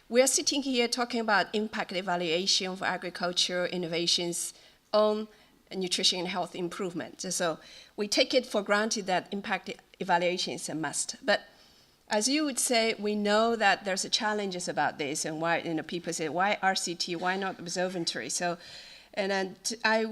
we're sitting here talking about impact evaluation for agriculture innovations on nutrition and health improvement. So we take it for granted that impact evaluation is a must. But as you would say, we know that there's challenges about this, and why people say, why RCT, why not observatory? So, and then I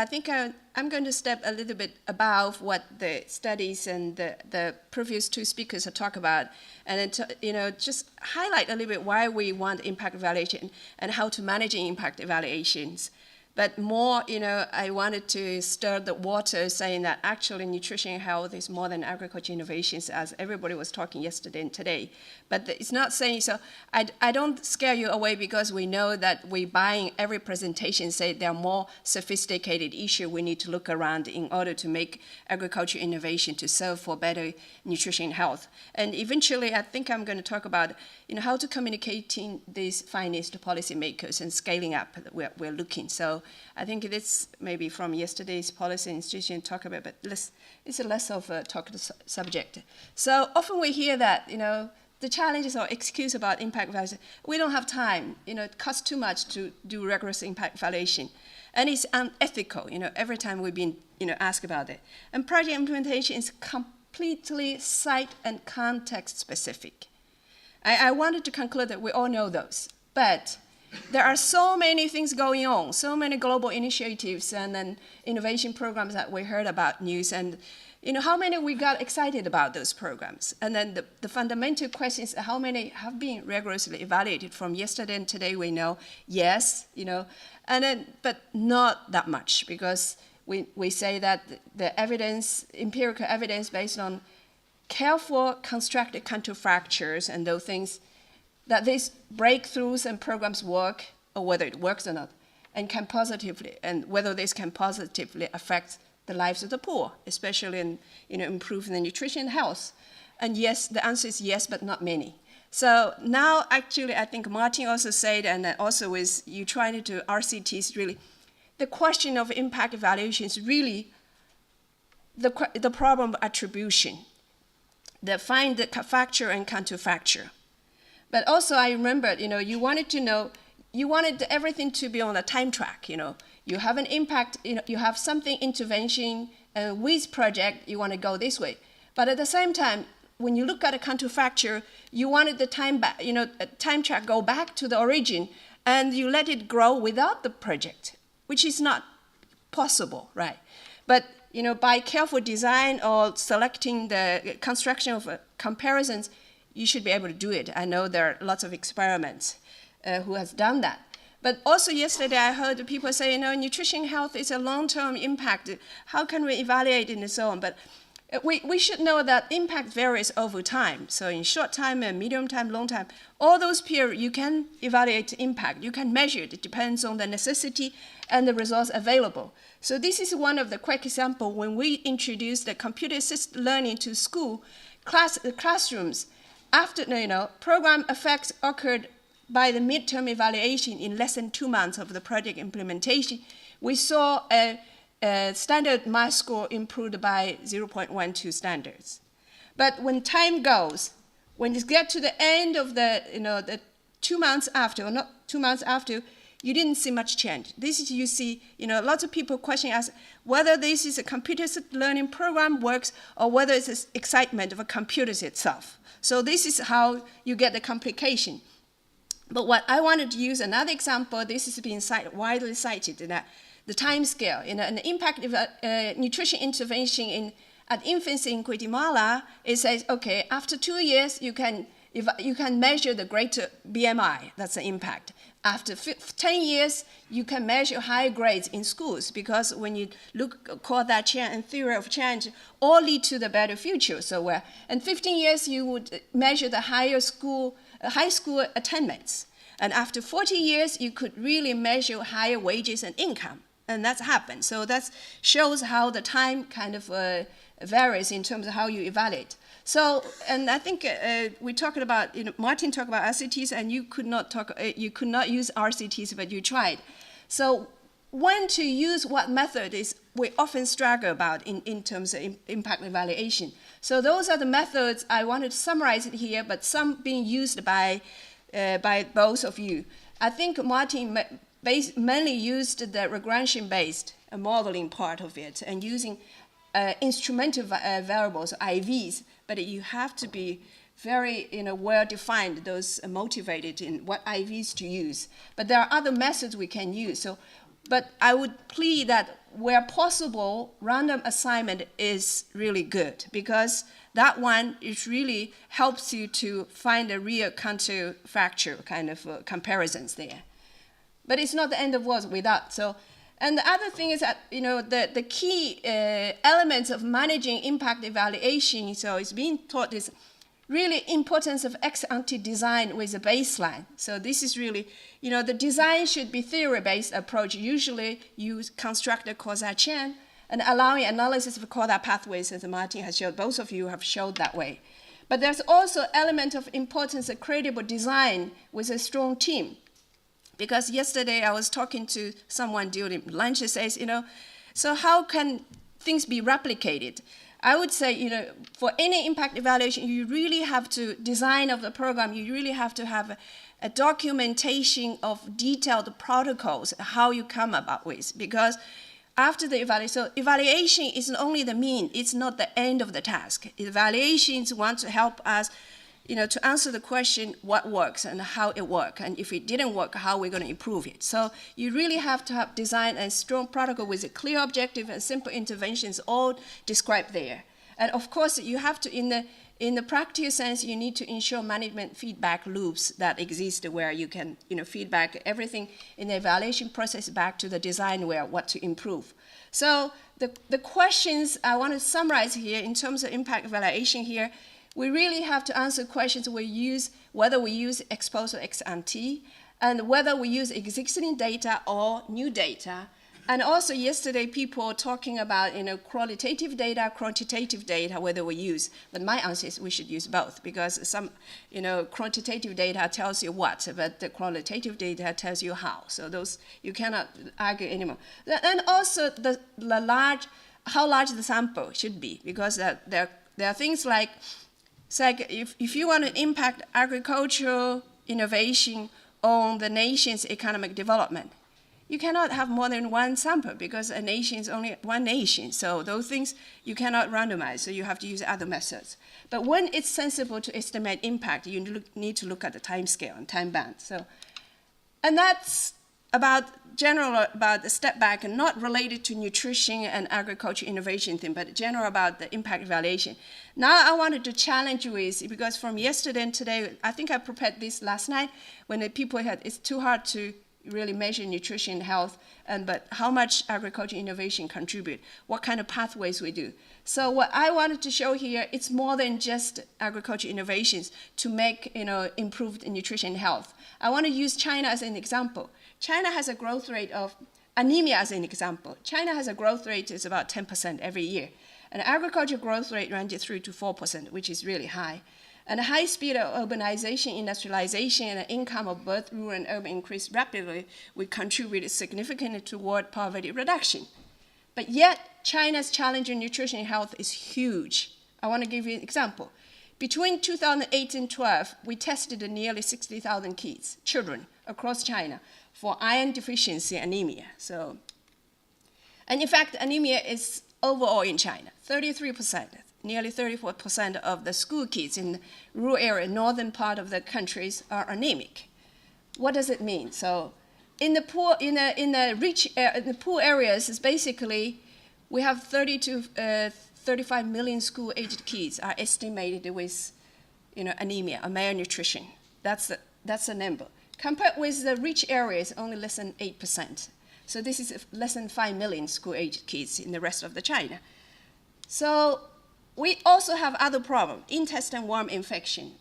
think I'm going to step a little bit above what the studies and the previous two speakers have talked about, and then just highlight a little bit why we want impact evaluation and how to manage impact evaluations. But more, I wanted to stir the water, saying that actually nutrition and health is more than agriculture innovations, as everybody was talking yesterday and today. But it's not saying so. I don't scare you away, because we know that we buying every presentation say there are more sophisticated issues we need to look around in order to make agriculture innovation to serve for better nutrition and health. And eventually, I think I'm going to talk about how to communicating these findings to policymakers and scaling up we're looking. So I think it's maybe from yesterday's policy institution talk about, but it's a less of a talk subject. So often we hear that, the challenges or excuse about impact evaluation, we don't have time, it costs too much to do rigorous impact evaluation. And it's unethical, every time we've been, asked about it. And project implementation is completely site and context specific. I wanted to conclude that we all know those, but there are so many things going on, so many global initiatives and then innovation programs that we heard about news, and how many we got excited about those programs. And then the fundamental question is how many have been rigorously evaluated. From yesterday and today we know, yes, and then, but not that much, because we say that the evidence, empirical evidence based on careful constructed counterfactors and those things, that these breakthroughs and programs work, or whether it works or not, and whether this can positively affect the lives of the poor, especially in improving the nutrition and health. And yes, the answer is yes, but not many. So now, actually, I think Martin also said, and also with you trying to RCTs, really, the question of impact evaluation is really the problem of attribution. Find the factor and counterfactor. But also I remembered, you wanted everything to be on a time track, You have an impact, you have something intervention with project, you want to go this way. But at the same time, when you look at a counterfactor, you wanted the time track go back to the origin, and you let it grow without the project, which is not possible, right? But by careful design or selecting the construction of comparisons, you should be able to do it. I know there are lots of experiments who has done that. But also yesterday I heard people say, nutrition health is a long-term impact. How can we evaluate it and so on? But we should know that impact varies over time. So in short time, and medium time, long time, all those periods you can evaluate impact. You can measure it. It depends on the necessity and the results available. So this is one of the quick examples when we introduced the computer-assisted learning to school classrooms. After program effects occurred by the midterm evaluation in less than 2 months of the project implementation, we saw a standard math score improved by 0.12 standards. But when time goes, when you get to the end of the 2 months after, or not 2 months after, you didn't see much change. This is, you see, lots of people question us whether this is a computer learning program works or whether it's the excitement of a computer itself. So this is how you get the complication. But what I wanted to use another example, this has been widely cited, that the time scale, an impact of nutrition intervention at infancy in Guatemala, it says, okay, after 2 years, you can measure the greater BMI, that's the impact. After 10 years, you can measure higher grades in schools, because when you call that change and theory of change, all lead to the better future. So in 15 years, you would measure the high school attainments. And after 40 years, you could really measure higher wages and income. And that's happened. So that shows how the time kind of varies in terms of how you evaluate. So, and I think we talked about, Martin talked about RCTs, and you could not use RCTs, but you tried. So, when to use what method is we often struggle about in terms of impact evaluation. So those are the methods I wanted to summarize it here, but some being used by by both of you. I think Martin mainly used the regression-based modeling part of it and using instrumental variables, IVs, but you have to be very well-defined, those motivated in what IVs to use. But there are other methods we can use. So, but I would plead that where possible, random assignment is really good because that one is really helps you to find a real counterfactual kind of comparisons there. But it's not the end of world without. So, and the other thing is that the key elements of managing impact evaluation. So it's being taught is really importance of ex-ante design with a baseline. So this is really, the design should be theory-based approach. Usually you construct a causal chain and allowing analysis of causal pathways, as Martin has showed. Both of you have showed that way. But there's also element of importance of credible design with a strong team. Because yesterday I was talking to someone during lunch who says, so how can things be replicated? I would say, for any impact evaluation, you really have to design of the program, you really have to have a documentation of detailed protocols, how you come about with, because after the evaluation, so evaluation is only the mean, it's not the end of the task. Evaluations want to help us, to answer the question, what works and how it works, and if it didn't work, how we're going to improve it. So you really have to have design a strong protocol with a clear objective and simple interventions all described there. And of course, you have to, in the practical sense, you need to ensure management feedback loops that exist where you can, feedback everything in the evaluation process back to the design where what to improve. So the questions I want to summarize here in terms of impact evaluation here, we really have to answer questions whether we use ex post or ex ante, and whether we use existing data or new data. And also yesterday people were talking about qualitative data, quantitative data, whether we use. But my answer is we should use both because some quantitative data tells you what, but the qualitative data tells you how. So those you cannot argue anymore. And also how large the sample should be, because there are things like, if you want to impact agricultural innovation on the nation's economic development, you cannot have more than one sample because a nation is only one nation. So those things you cannot randomize, so you have to use other methods. But when it's sensible to estimate impact, you need to look at the time scale and time band. So, and that's about the step back and not related to nutrition and agriculture innovation thing, but general about the impact evaluation. Now I wanted to challenge you with, because from yesterday and today, I think I prepared this last night when the people it's too hard to really measure nutrition and health, but how much agriculture innovation contribute, what kind of pathways we do. So what I wanted to show here, it's more than just agriculture innovations to make improved nutrition and health. I want to use China as an example. China has a growth rate of anemia as an example. China has a growth rate is about 10% every year. And agriculture growth rate ranges 3 to 4%, which is really high. And the high speed of urbanization, industrialization, and the income of both rural and urban increased rapidly, we contributed significantly toward poverty reduction. But yet, China's challenge in nutrition and health is huge. I want to give you an example. Between 2008 and 2012, we tested nearly 60,000 kids, children, across China for iron deficiency anemia. So, and in fact, anemia is overall in China, 33%. Nearly 34% of the school kids in the rural area, northern part of the countries, are anemic. What does it mean? So, in the poor, in the poor areas, is basically we have 30 to 35 million school-aged kids are estimated with, anemia or malnutrition. That's the number. Compared with the rich areas, only less than 8%. So this is less than 5 million school-aged kids in the rest of the China. So we also have other problems. Intestine worm infection.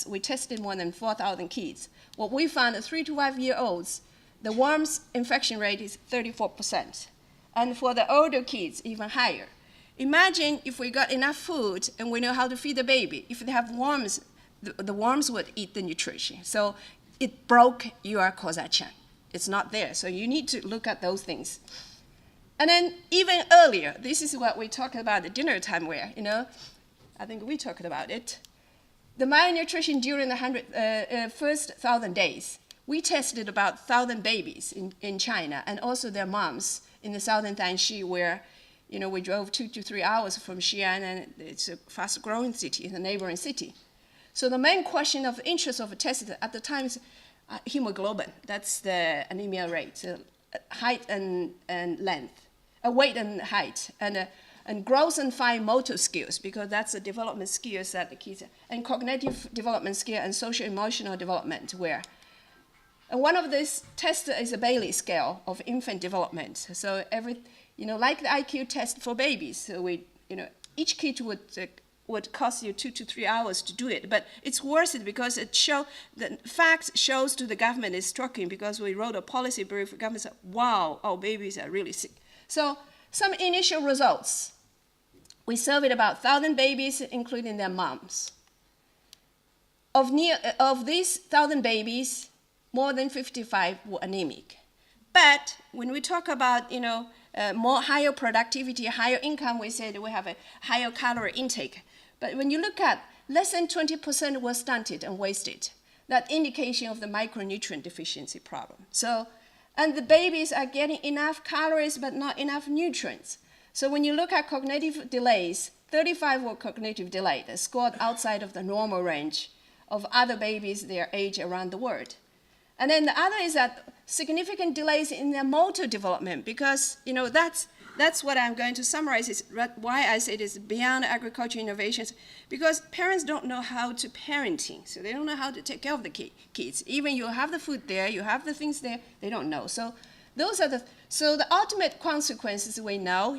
We tested more than 4,000 kids. What we found, 3 to 5 year olds, the worms infection rate is 34%. And for the older kids, even higher. Imagine if we got enough food and we know how to feed the baby. If they have worms, the worms would eat the nutrition. So it broke your causal chain. It's not there. So you need to look at those things. And then even earlier, this is what we talked about at dinner time where, I think we talked about it. the malnutrition during the first 1,000 days. We tested about 1,000 babies in China and also their moms in the southern Danxi, where we drove 2 to 3 hours from Xi'an, and it's a fast-growing city, the neighboring city. So the main question of interest of a test at the time is hemoglobin. That's the anemia rate, height and length, weight and height, and growth and fine motor skills, because that's the development skills that the kids, and cognitive development skill and social emotional development, where. And one of these tests is a Bailey scale of infant development. So like the IQ test for babies, so each kid would cost you 2 to 3 hours to do it, but it's worth it because the facts shows to the government is striking, because we wrote a policy brief. The government said, wow, our babies are really sick. So some initial results. We surveyed about 1,000 babies, including their moms. Of these 1,000 babies, more than 55 were anemic. But when we talk about more higher productivity, higher income, we said we have a higher calorie intake. But when you look at less than 20% were stunted and wasted, that indication of the micronutrient deficiency problem. And the babies are getting enough calories but not enough nutrients. So when you look at cognitive delays, 35 were cognitive delayed, scored outside of the normal range of other babies their age around the world. And then the other is that significant delays in their motor development, because that's what I'm going to summarize, is why I say it is beyond agriculture innovations, because parents don't know how to parenting, so they don't know how to take care of the kids. Even you have the food there, you have the things there, they don't know. So the ultimate consequences we know,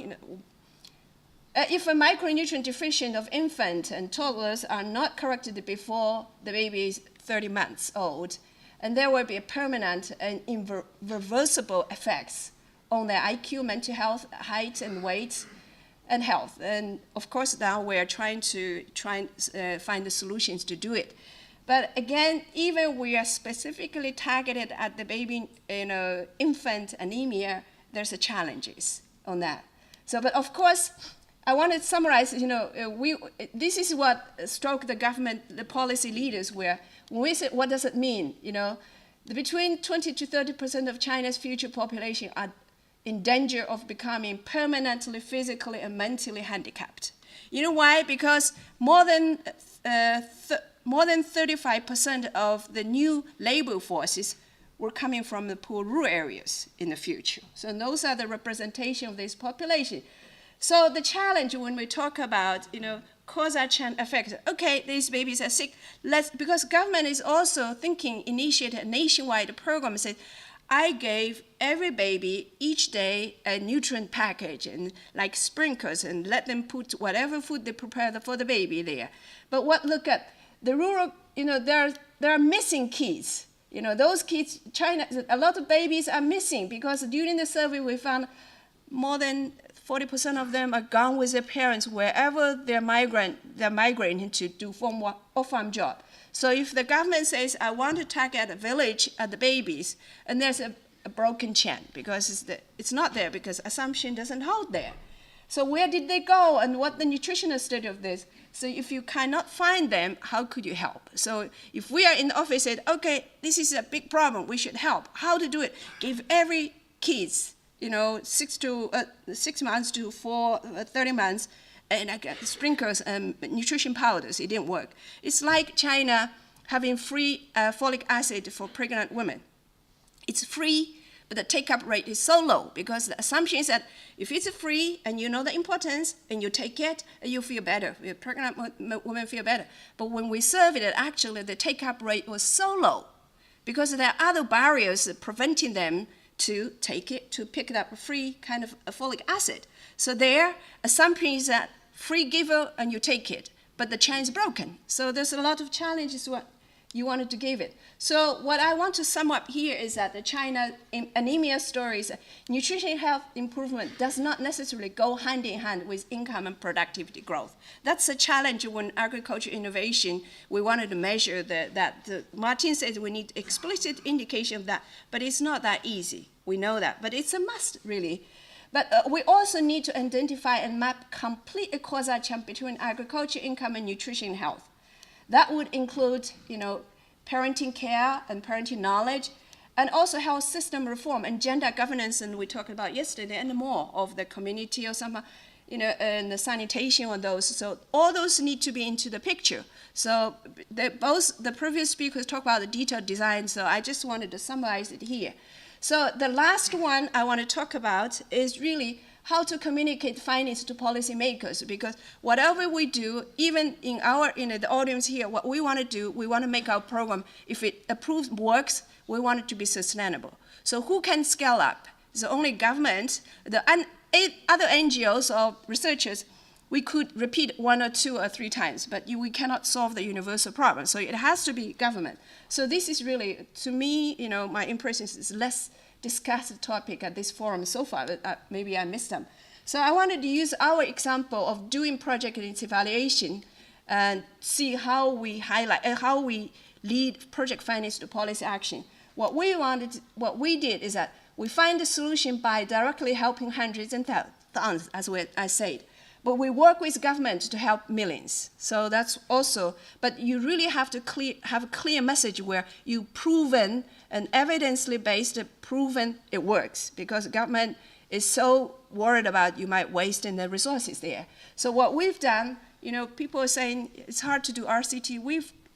if a micronutrient deficient of infant and toddlers are not corrected before the baby is 30 months old, and there will be a permanent and irreversible effects on their IQ, mental health, height and weight, and health. And of course, now we're trying to find the solutions to do it. But again, even we are specifically targeted at the baby, infant anemia, there's challenges on that. But of course, I want to summarize, this is what struck the government, the policy leaders, where when we said, what does it mean? Between 20 to 30% of China's future population are in danger of becoming permanently physically and mentally handicapped. You know why? Because more than 35% of the new labor forces were coming from the poor rural areas in the future. So those are the representation of this population. So the challenge when we talk about, causal chain effect, okay, these babies are sick, because government is also initiate a nationwide program, said, I gave every baby each day a nutrient package and like sprinkles, and let them put whatever food they prepare for the baby there. But look at the rural, there are missing kids. Those kids, China, a lot of babies are missing, because during the survey we found more than 40% of them are gone with their parents wherever they're migrating to do farm job. So if the government says, I want to target a village at the babies, and there's a broken chain, because it's not there, because assumption doesn't hold there. So where did they go, and what the nutritional study of this? So if you cannot find them, how could you help? So if we are in the office and said, okay, this is a big problem, we should help. How to do it? Give every kids 6 months to 30 months, and I got sprinkles and nutrition powders. It didn't work. It's like China having free folic acid for pregnant women. It's free, but the take-up rate is so low, because the assumption is that if it's free and you know the importance and you take it, you feel better. Pregnant women feel better. But when we surveyed it, actually the take-up rate was so low, because there are other barriers preventing them to pick up a free kind of a folic acid. So their assumption is that free giver and you take it, but the chain is broken. So there's a lot of challenges what you wanted to give it. So what I want to sum up here is that the China anemia stories, nutrition health improvement does not necessarily go hand in hand with income and productivity growth. That's a challenge when agriculture innovation, we wanted to measure Martin says we need explicit indication of that, but it's not that easy. We know that, but it's a must, really. But we also need to identify and map complete causal chain between agriculture, income, and nutrition health. That would include, parenting care and parenting knowledge, and also health system reform and gender governance, and we talked about yesterday, and more of the community or some, and the sanitation on those. So all those need to be into the picture. So both the previous speakers talked about the detailed design, so I just wanted to summarize it here. So the last one I want to talk about is really how to communicate findings to policymakers, because whatever we do, even in the audience here, what we want to do, we want to make our program, if it approves, works, we want it to be sustainable. So who can scale up? So only government, the other NGOs or researchers, we could repeat 1 or 2 or 3 times, but we cannot solve the universal problem. So it has to be government. So this is really, to me, my impression is less discussed topic at this forum so far, but maybe I missed them. So I wanted to use our example of doing project and its evaluation and see how we highlight, how we lead project finance to policy action. What we did is that we find the solution by directly helping hundreds and thousands, as I said. But we work with government to help millions. So that's also, but you really have to have a clear message where you proven and evidently based, proven it works, because government is so worried about you might waste in the resources there. So what we've done, people are saying it's hard to do RCT.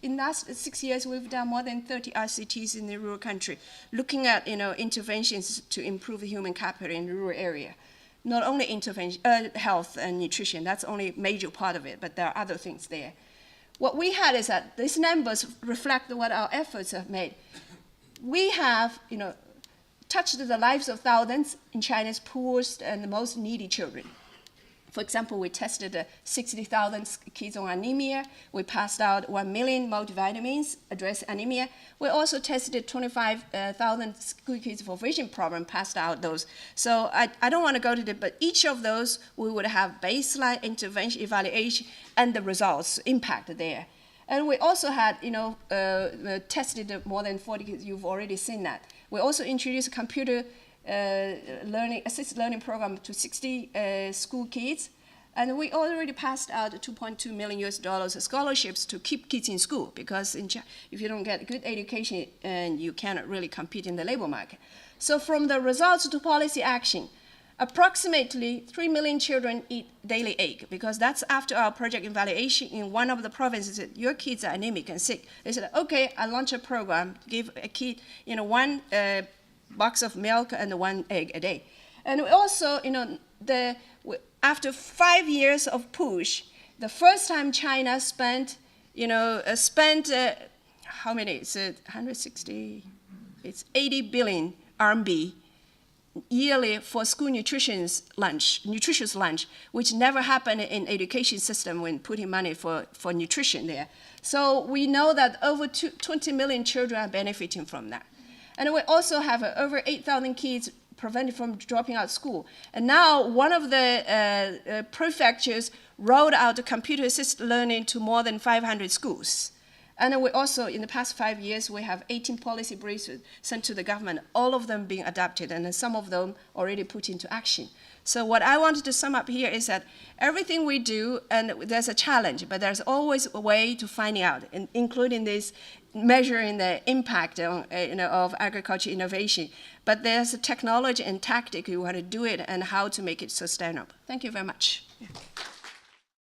In the last 6 years, we've done more than 30 RCTs in the rural country, looking at interventions to improve human capital in the rural area. Not only intervention, health and nutrition, that's only a major part of it, but there are other things there. What we had is that these numbers reflect what our efforts have made. We have, touched the lives of thousands in China's poorest and most needy children. For example, we tested 60,000 kids on anemia. We passed out 1 million multivitamins, address anemia. We also tested 25,000 school kids for vision problem, passed out those. So I don't want to go to but each of those, we would have baseline intervention evaluation and the results, impact there. And we also had, tested more than 40 kids. You've already seen that. We also introduced a computer assisted learning program to 60 school kids. And we already passed out $2.2 million scholarships to keep kids in school, because if you don't get good education, you cannot really compete in the labor market. So from the results to policy action, approximately 3 million children eat daily egg, because that's after our project evaluation in one of the provinces. Your kids are anemic and sick. They said, okay, I launch a program, give a kid, 1 box of milk and 1 egg a day. And we also, after 5 years of push, the first time China spent, how many? It's 160. It's 80 billion RMB yearly for school nutritious lunch, which never happened in education system when putting money for nutrition there. So we know that over 20 million children are benefiting from that. And we also have over 8,000 kids prevented from dropping out of school. And now one of the prefectures rolled out computer-assisted learning to more than 500 schools. And we also, in the past 5 years, we have 18 policy briefs sent to the government, all of them being adopted, and some of them already put into action. So what I wanted to sum up here is that everything we do, and there's a challenge, but there's always a way to find out, including this measuring the impact on, of agriculture innovation. But there's a technology and tactic you want to do it and how to make it sustainable. Thank you very much. Yeah.